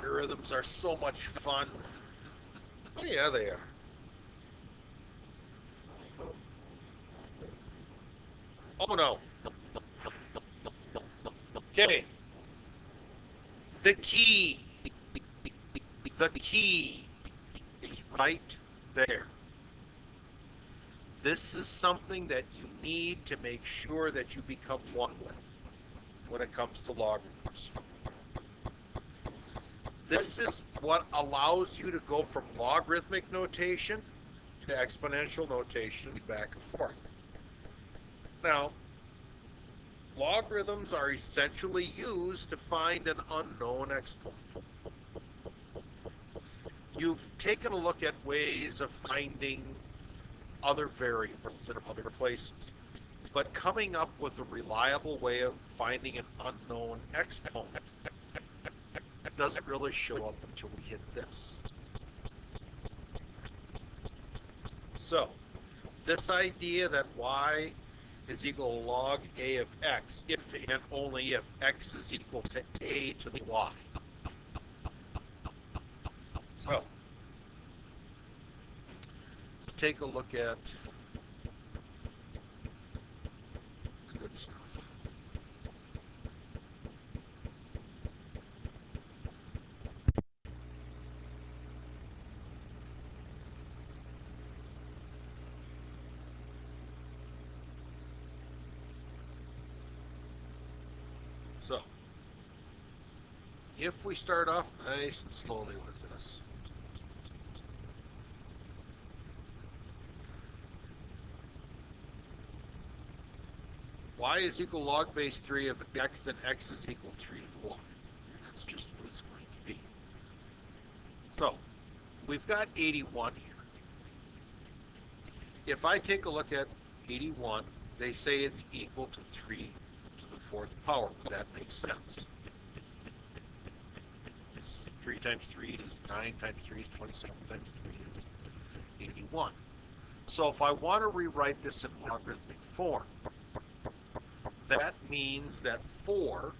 logarithms are so much fun. Oh, yeah, they are. Oh no. Okay. The key. The key is right there. This is something that you need to make sure that you become one with when it comes to logarithms. This is what allows you to go from logarithmic notation to exponential notation back and forth. Now, logarithms are essentially used to find an unknown exponent. You've taken a look at ways of finding other variables in other places, but coming up with a reliable way of finding an unknown exponent doesn't really show up until we hit this. So, this idea that y is equal to log a of x if and only if x is equal to a to the y. So, let's take a look at good stuff. So, if we start off nice and slowly with this, y is equal to log base 3 of x, then x is equal to 3 of y. That's just what it's going to be. So, we've got 81 here. If I take a look at 81, they say it's equal to 3 to the 4th power. That makes sense. 3 times 3 is 9 times 3 is 27 times 3 is 81. So if I want to rewrite this in logarithmic form, that means that 4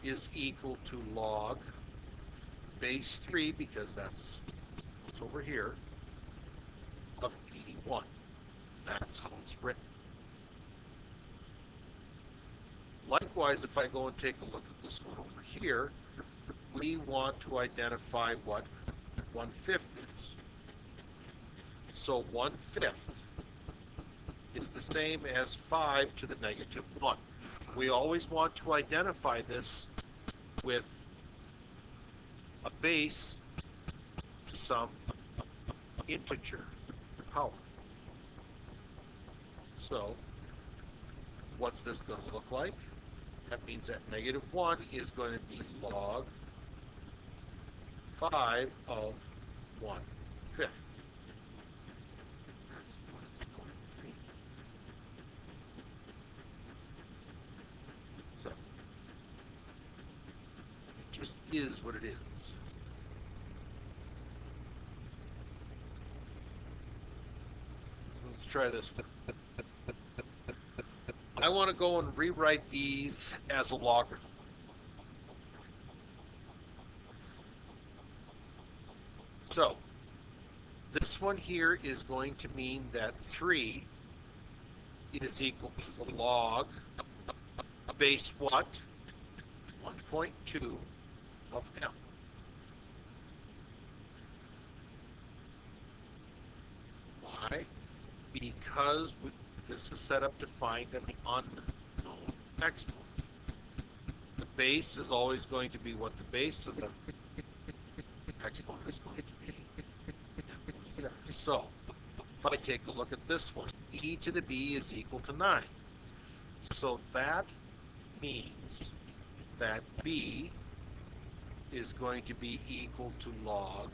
is equal to log base 3, because that's what's over here, of 81. That's how it's written. Likewise, if I go and take a look at this one over here, we want to identify what 1/5 is. So 1/5 is the same as 5 to the negative 1. We always want to identify this with a base to some integer power. So, what's this going to look like? That means that negative 1 is going to be log 5 of 1/5. That's what it's going to be. So, it just is what it is. Let's try this. I want to go and rewrite these as a logarithm. So, this one here is going to mean that 3 is equal to the log base what? 1.2 of m. Why? Because this is set up to find an unknown exponent. The base is always going to be what the base of the exponent is going to be. So, if I take a look at this one, e to the b is equal to 9. So that means that b is going to be equal to log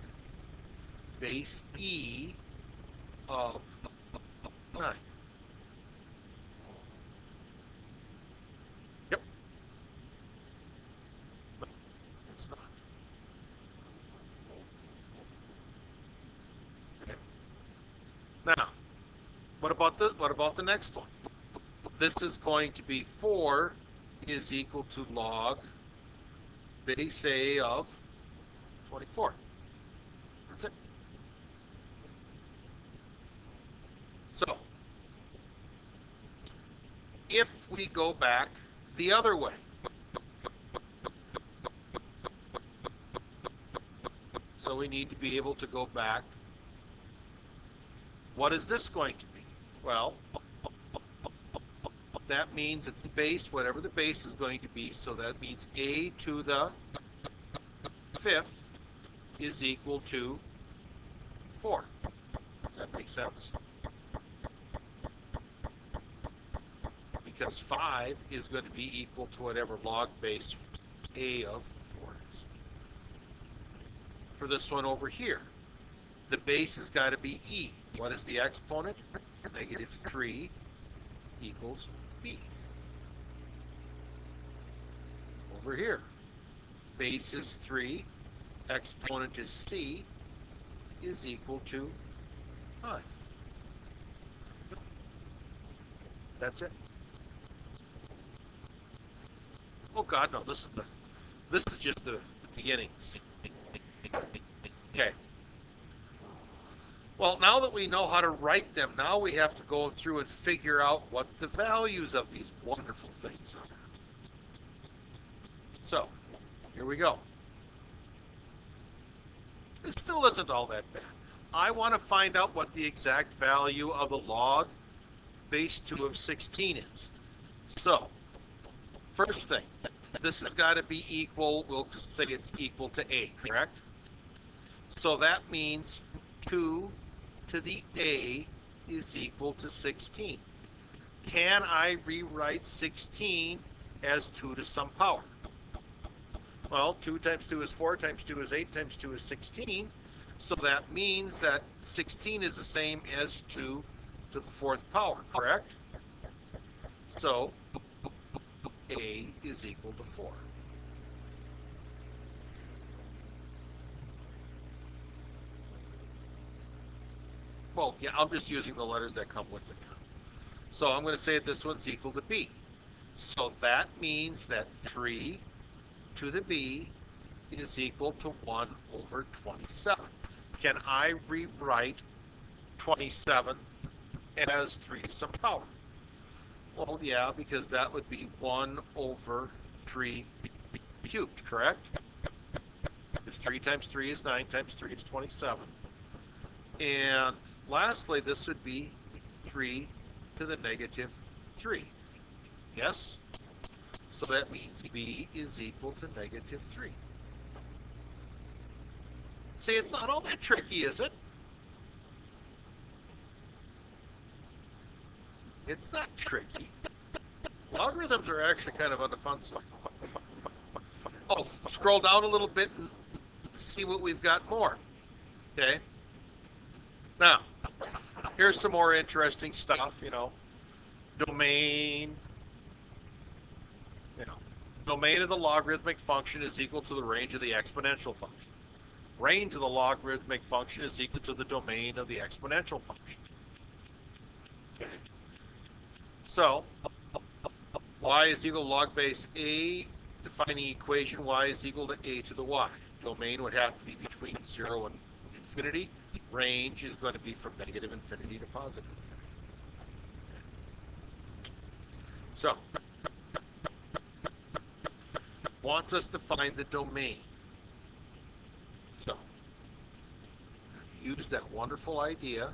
base e of 9. Yep. No, it's not. Okay. Now, what about this? What about the next one? This is going to be 4 is equal to log base a of 24. That's it. So, if we go back the other way, so we need to be able to go back, what is this going to be? Well, that means it's the base, whatever the base is going to be, so that means a to the fifth is equal to 4. Does that make sense? Because 5 is going to be equal to whatever log base a of 4 is. For this one over here, the base has got to be e. What is the exponent? Negative 3 equals b. Over here, base is 3, exponent is c, is equal to 5. That's it. Oh God, no! This is just the beginnings. Okay. Well, now that we know how to write them, now we have to go through and figure out what the values of these wonderful things are. So, here we go. It still isn't all that bad. I want to find out what the exact value of the log base 2 of 16 is. So, first thing, this has got to be equal, we'll just say it's equal to a, correct? So that means 2 to the a is equal to 16. Can I rewrite 16 as 2 to some power? Well, 2 times 2 is 4, times 2 is 8, times 2 is 16. So that means that 16 is the same as 2 to the 4th power, correct? So a is equal to 4. Well, yeah, I'm just using the letters that come with it. So I'm going to say that this one's equal to b. So that means that 3 to the b is equal to 1 over 27. Can I rewrite 27 as 3 to some power? Well, yeah, because that would be 1 over 3 cubed, correct? Because 3 times 3 is 9, times 3 is 27. And lastly, this would be 3 to the negative 3. Yes? So that means b is equal to negative 3. See, it's not all that tricky, is it? It's not tricky. Logarithms are actually kind of on the fun side. Oh, scroll down a little bit and see what we've got more. Okay? Now, here's some more interesting stuff, Domain, domain of the logarithmic function is equal to the range of the exponential function. Range of the logarithmic function is equal to the domain of the exponential function. Okay. So, y is equal to log base a, defining equation y is equal to a to the y. Domain would have to be between 0 and infinity. Range is going to be from negative infinity to positive infinity. So, wants us to find the domain. So, use that wonderful idea.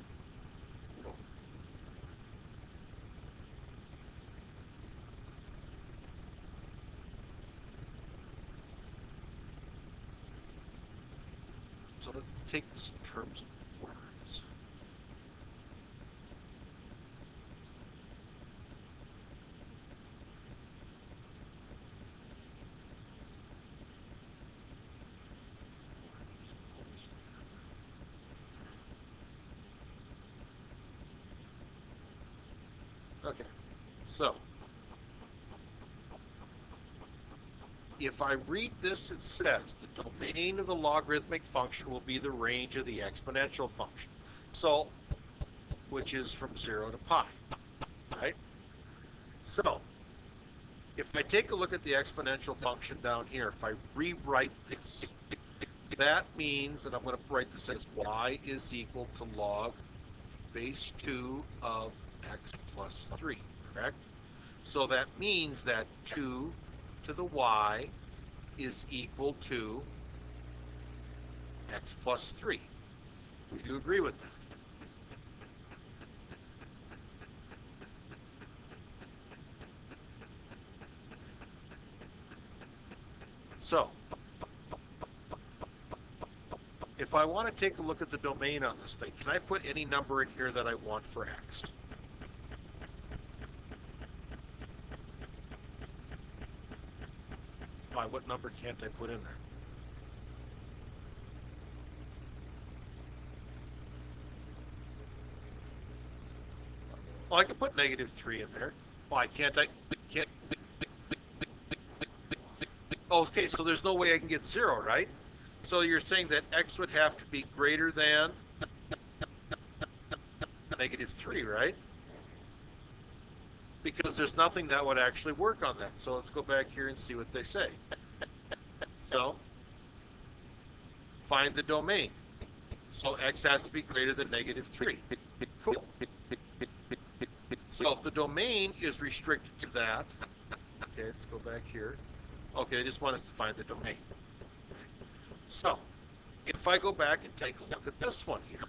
So let's take this in terms of words. Okay, so if I read this, it says the domain of the logarithmic function will be the range of the exponential function. So, which is from 0 to pi, right? So, if I take a look at the exponential function down here, if I rewrite this, That means, and I'm going to write this as y is equal to log base 2 of x plus 3, correct? So that means that 2 to the y is equal to x plus 3. Do you agree with that? So, if I want to take a look at the domain on this thing, can I put any number in here that I want for x? Why, what number can't I put in there? Well, I can put negative 3 in there. Why can't I? Can't. Okay, so there's no way I can get 0, right? So you're saying that x would have to be greater than negative 3, right? Because there's nothing that would actually work on that. So let's go back here and see what they say. So find the domain. So x has to be greater than negative 3. Cool. So if the domain is restricted to that, okay, let's go back here. Okay, they just want us to find the domain. So if I go back and take a look at this one here,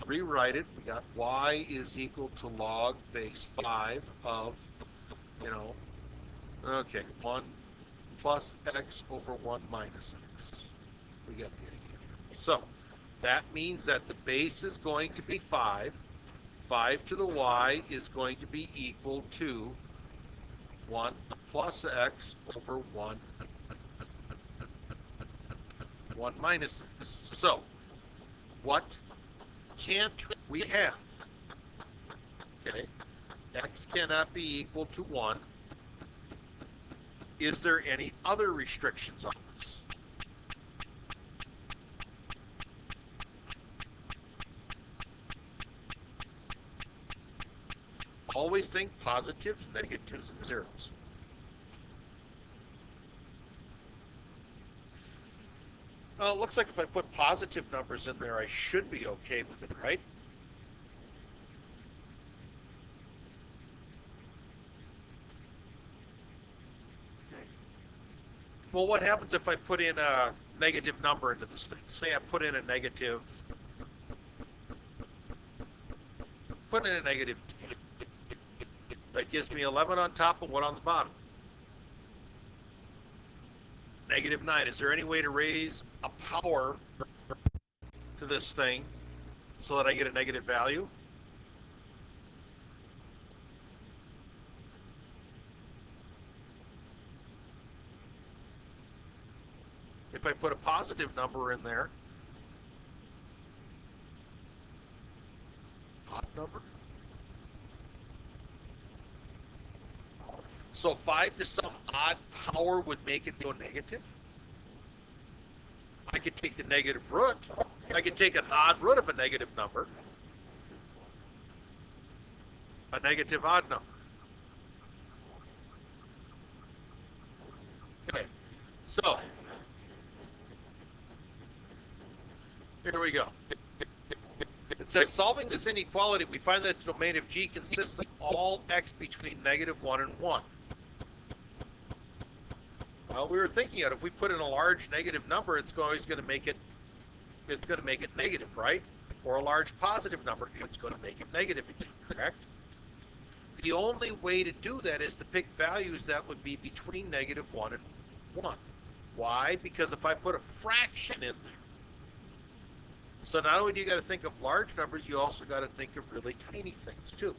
rewrite it, we got y is equal to log base 5 of, okay, 1 plus x over 1 minus x. We got the idea. So that means that the base is going to be 5. 5 to the y is going to be equal to 1 plus x over 1 minus x. So what can't we have? Okay, x cannot be equal to 1. Is there any other restrictions on this? Always think positives, negatives, and zeros. It looks like if I put positive numbers in there, I should be okay with it, right? Well, what happens if I put in a negative number into this thing? Say I put in a negative 10. That gives me 11 on top and 1 on the bottom. Negative 9. Is there any way to raise a power to this thing so that I get a negative value? If I put a positive number in there, odd number. So 5 to some odd power would make it go negative? I could take the negative root. I could take an odd root of a negative number. A negative odd number. Okay, so here we go. It says, solving this inequality, we find that the domain of G consists of all x between negative 1 and 1. Well, we were thinking that if we put in a large negative number, it's always going to make it negative, right? Or a large positive number, it's going to make it negative again, correct? The only way to do that is to pick values that would be between negative 1 and 1. Why? Because if I put a fraction in there, so not only do you got to think of large numbers, you also got to think of really tiny things too.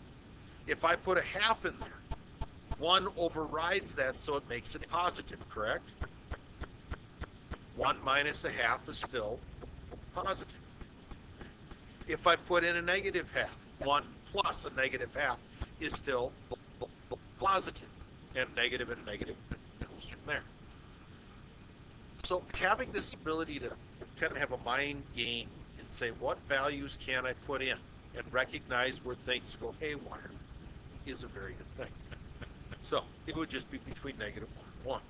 If I put a half in there, 1 overrides that, so it makes it positive, correct? 1 minus a half is still positive. If I put in a negative half, 1 plus a negative half is still positive, and negative goes from there. So having this ability to kind of have a mind game and say, what values can I put in, and recognize where things go haywire is a very good thing. So it would just be between negative 1 and 1.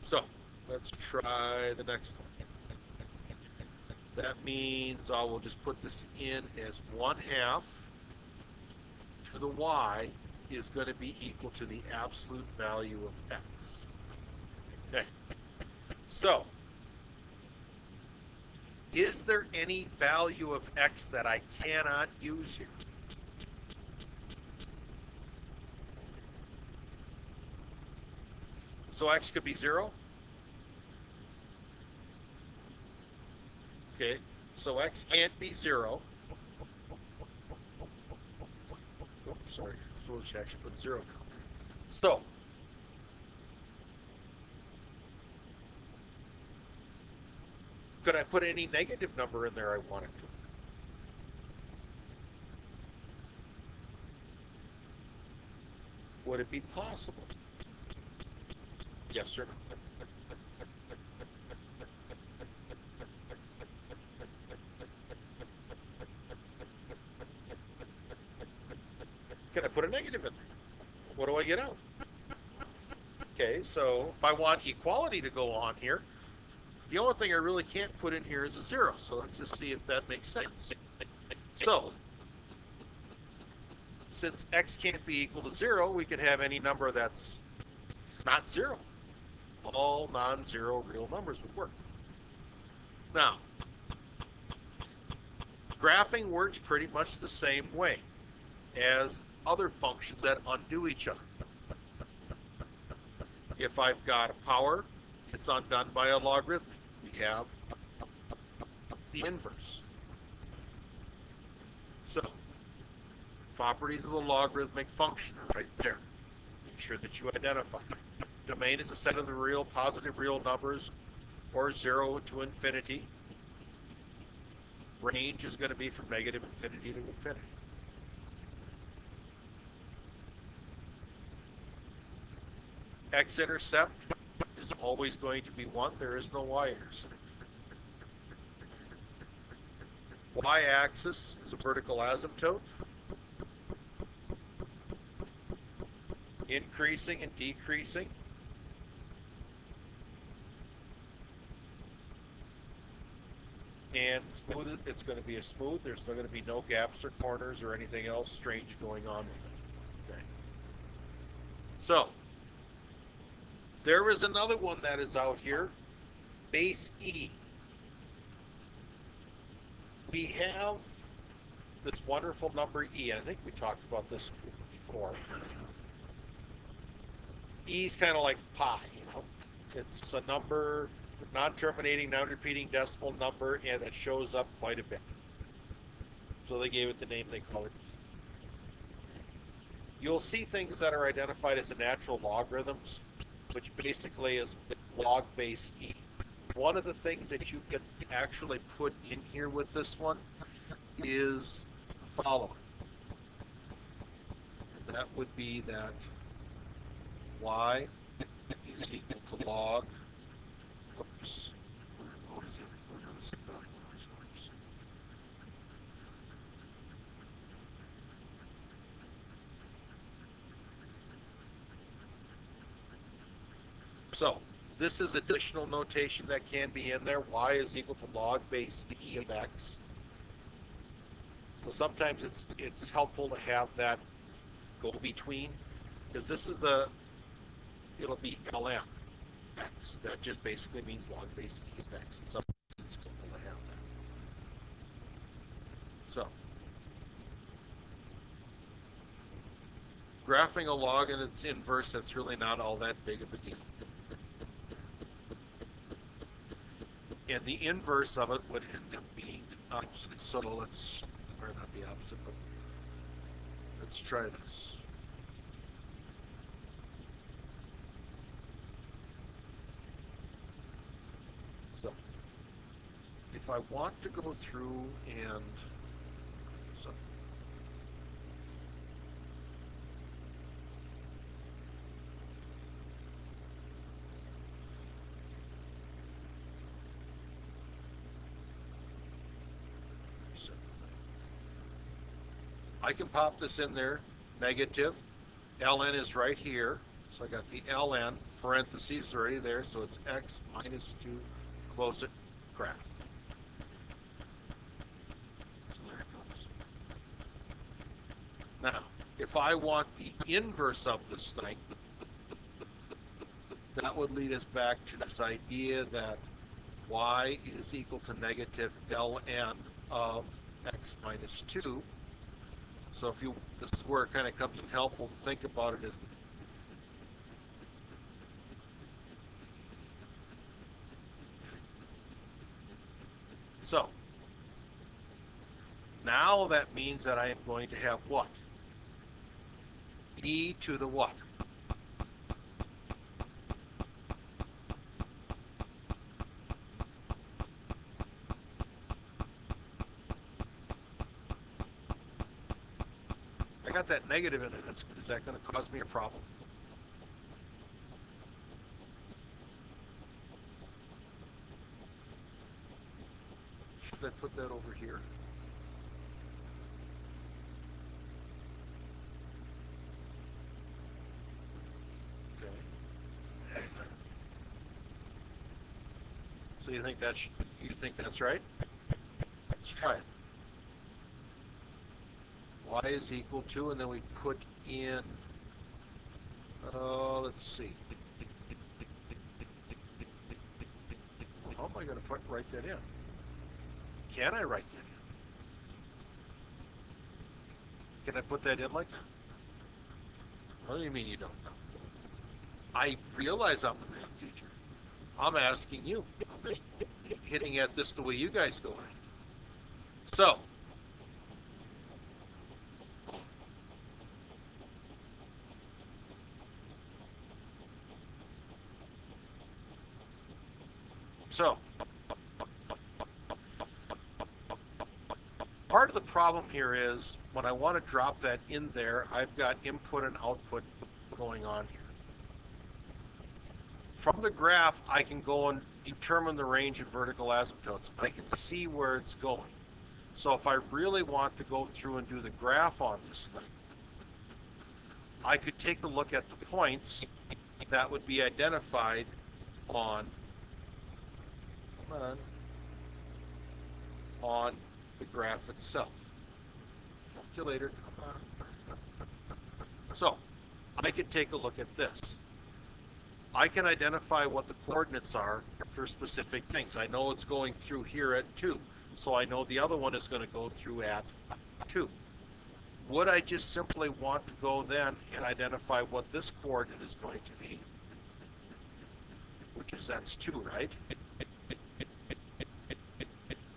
So let's try the next one. That means I will just put this in as 1/2 to the y is going to be equal to the absolute value of x. Okay. So, is there any value of x that I cannot use here? So x could be 0. Okay, so x can't be 0. Oops, sorry, so we should actually put 0 down. So, could I put any negative number in there I wanted to? Would it be possible? Yes or no? Can I put a negative in there? What do I get out? Okay, so if I want equality to go on here, the only thing I really can't put in here is a 0. So let's just see if that makes sense. So, since x can't be equal to 0, we could have any number that's not 0. All non-zero real numbers would work. Now, graphing works pretty much the same way as other functions that undo each other. If I've got a power, it's undone by a logarithmic. We have the inverse. So, properties of the logarithmic function are right there. Make sure that you identify. Domain is a set of the real, positive real numbers, or 0 to infinity. Range is going to be from negative infinity to infinity. X-intercept is always going to be 1. There is no y-intercept. Y-axis is a vertical asymptote. Increasing and decreasing. And smooth, it's going to be a smooth. There's going to be no gaps or corners or anything else strange going on with it. Okay. So, there is another one that is out here, base E. We have this wonderful number E, and I think we talked about this before. E is kind of like pi, you know. It's a number, non-terminating, non-repeating decimal number, and that shows up quite a bit. So they gave it the name they call it E. You'll see things that are identified as the natural logarithms, which basically is log base E. One of the things that you can actually put in here with this one is the following. That would be that y is equal to log, oops, what is it? So, this is additional notation that can be in there. Y is equal to log base E of x. So sometimes it's helpful to have that go between, because this is it'll be ln x. That just basically means log base E of x. And sometimes it's helpful to have that. So, graphing a log and its inverse, that's really not all that big of a deal. And the inverse of it would end up being opposite. So let's, or not the opposite, but let's try this. So, if I want to go through and, so, I can pop this in there, negative. ln is right here. So I got the ln, parentheses already there, so it's x minus 2, close it, graph. if I want the inverse of this thing, that would lead us back to this idea that y is equal to negative ln of x minus 2. So if you, this is where it kind of comes in helpful to think about it as so. Now that means that I am going to have what? E to the what? I got that negative in it. Is that going to cause me a problem? Should I put that over here? Okay. So you think that's right? Let's try it. Y is equal to, and then we put in, let's see. How am I going to write that in? Can I write that in? Can I put that in like that? What do you mean you don't know? I realize I'm a math teacher. I'm asking you. I'm just hitting at this the way you guys go at it. So, part of the problem here is when I want to drop that in there, I've got input and output going on here. From the graph, I can go and determine the range of vertical asymptotes. I can see where it's going. So if I really want to go through and do the graph on this thing, I could take a look at the points that would be identified on the graph itself. Calculator, come on. So I could take a look at this. I can identify what the coordinates are for specific things. I know it's going through here at 2, so I know the other one is going to go through at 2. Would I just simply want to go then and identify what this coordinate is going to be? Which is, that's 2, right?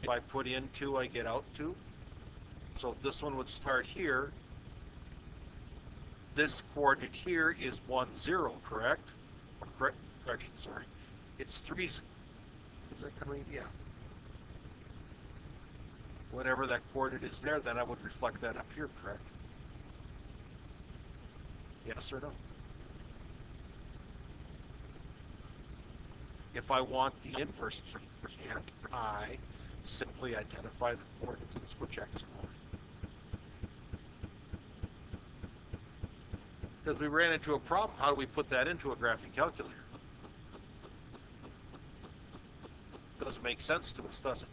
If I put in 2, I get out 2. So this one would start here. This coordinate here is 1, 0, correct? Correction, sorry. It's 3. Is that coming? Yeah. Whatever that coordinate is there, then I would reflect that up here, correct? Yes or no? If I want the inverse, can't I simply identify the coordinates and switch x and y? Because we ran into a problem. How do we put that into a graphing calculator? Doesn't make sense to us, does it?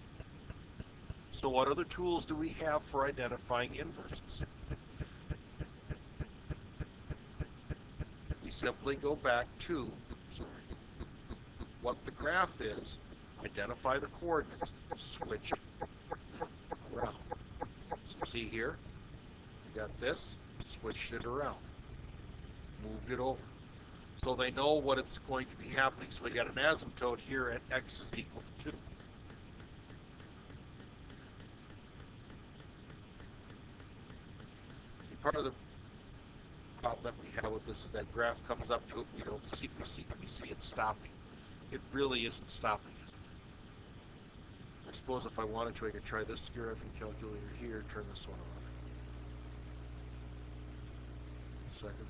So what other tools do we have for identifying inverses? We simply go back to what the graph is, identify the coordinates, switch around. So see here, we got this, switched it around, moved it over. So they know what it's going to be happening. So we got an asymptote here at x is equal to 2. Part of the problem that we have with this is that graph comes up to it, we don't see it stopping. It really isn't stopping, is it? I suppose if I wanted to, I could try this graphing calculator here, turn this one on. Second,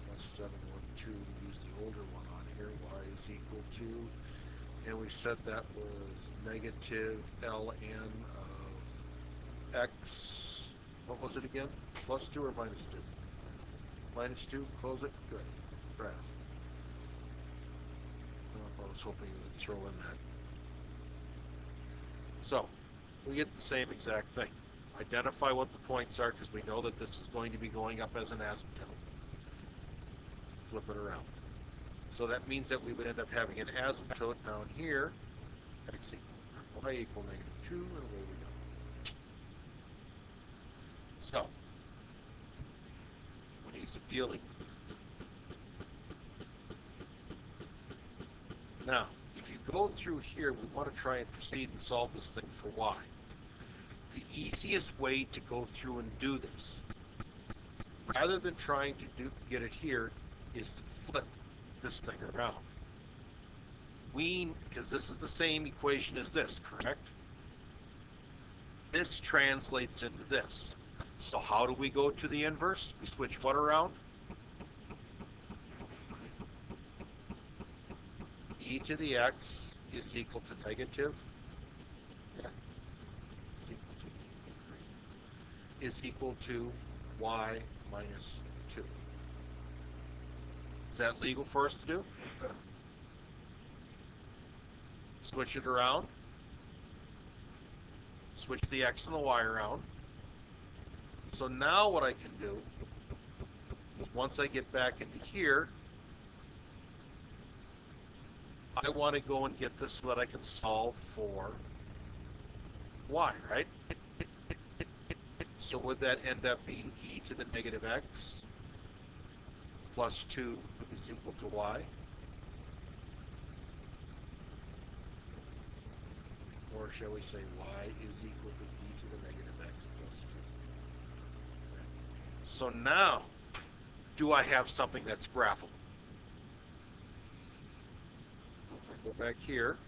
plus 712, use the older one on here, y is equal to, and we said that was negative ln of x, what was it again? Plus 2 or minus 2? Minus 2, close it, good, graph. I was hoping you would throw in that. So, we get the same exact thing. identify what the points are because we know that this is going to be going up as an asymptote. Flip it around. So that means that we would end up having an asymptote down here, x equal y equal -2, and away we go. So, ways of dealing with it. Now, if you go through here, we want to try and proceed and solve this thing for y. The easiest way to go through and do this, rather than trying to get it here, is to flip this thing around. Because this is the same equation as this, correct? This translates into this. So how do we go to the inverse? We switch what around? E to the x is equal to negative. Yeah. Is equal to y minus 2. Is that legal for us to do? Switch it around. Switch the x and the y around. So now what I can do is once I get back into here, I want to go and get this so that I can solve for y, right? So would that end up being e to the negative x plus 2 is equal to y? Or shall we say y is equal to e to the negative x plus 2? So now, do I have something that's graphable? If I go back here,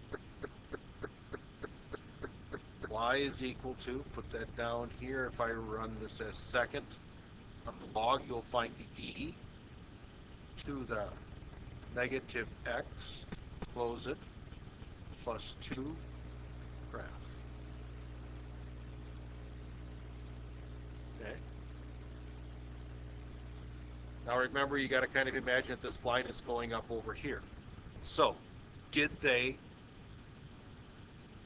y is equal to, put that down here, if I run this as second, on the log you'll find the e to the negative x, close it, plus 2 graph. Okay. Now remember, you got to kind of imagine that this line is going up over here. So, did they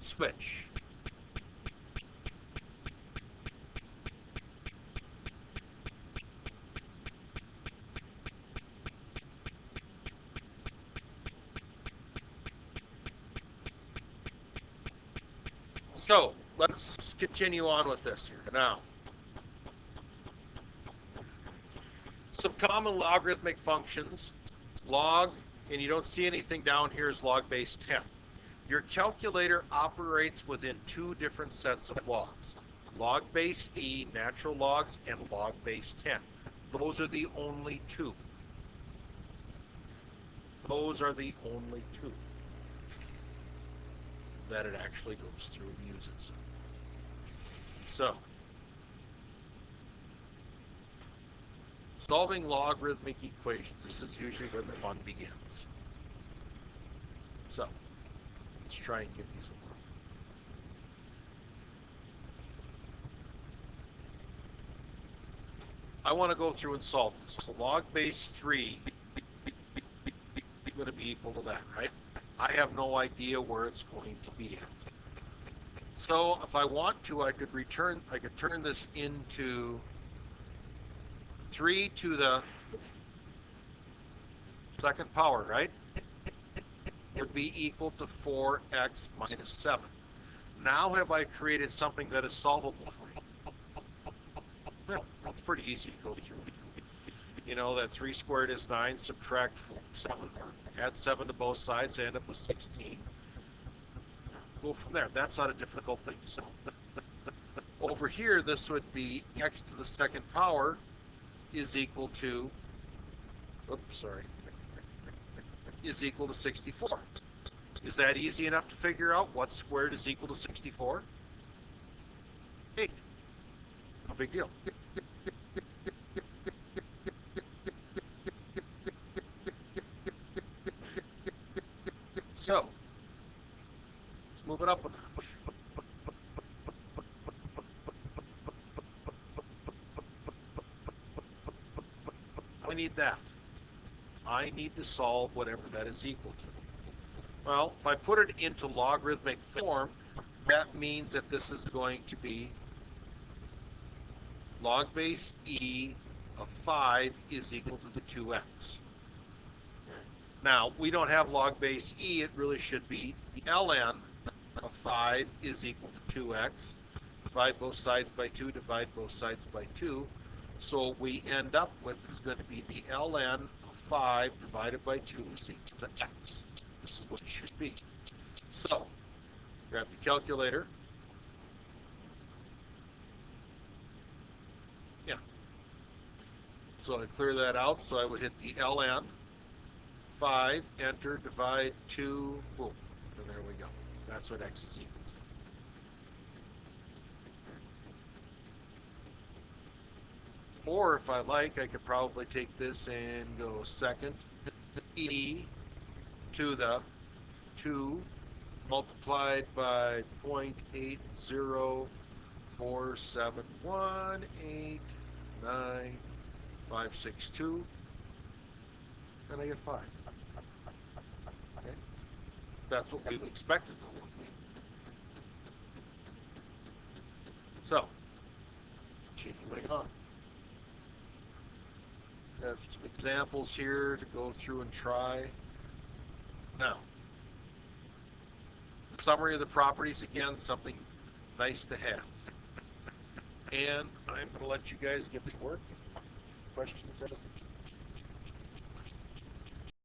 switch? So, let's continue on with this here. Now, some common logarithmic functions. Log, and you don't see anything down here, is log base 10. Your calculator operates within two different sets of logs. Log base e, natural logs, and log base 10. Those are the only two. Those are the only two that it actually goes through and uses. So, solving logarithmic equations, this is usually where the fun begins. So, let's try and get these over. I want to go through and solve this. So log base 3 is going to be equal to that, right? I have no idea where it's going to be at. So if I want to, I could turn this into 3 to the second power, right? It would be equal to 4x minus 7. Now have I created something that is solvable for you? Well, that's pretty easy to go through. You know that 3 squared is 9, subtract 7, add 7 to both sides, end up with 16. Go from there. That's not a difficult thing to solve. Over here, this would be x to the second power is equal to, is equal to 64. Is that easy enough to figure out what squared is equal to 64? 8. No big deal. So, let's move it up a notch. I need that. I need to solve whatever that is equal to. Well, if I put it into logarithmic form, that means that this is going to be log base e of 5 is equal to the 2x. Now, we don't have log base e. It really should be the ln of 5 is equal to 2x. Divide both sides by 2, divide both sides by 2. So what we end up with is going to be the ln of 5 divided by 2 is equal to x. This is what it should be. So, grab the calculator. Yeah. So I clear that out. So I would hit the ln 5, enter, divide 2, boom. And there we go. That's what x is equal to. Or if I like, I could probably take this and go second e to the 2 multiplied by 0.80471895562, and I get 5. Okay? That's what we expected. So, continuing on. I have some examples here to go through and try. Now, summary of the properties, again, something nice to have. And I'm going to let you guys get to work. Questions?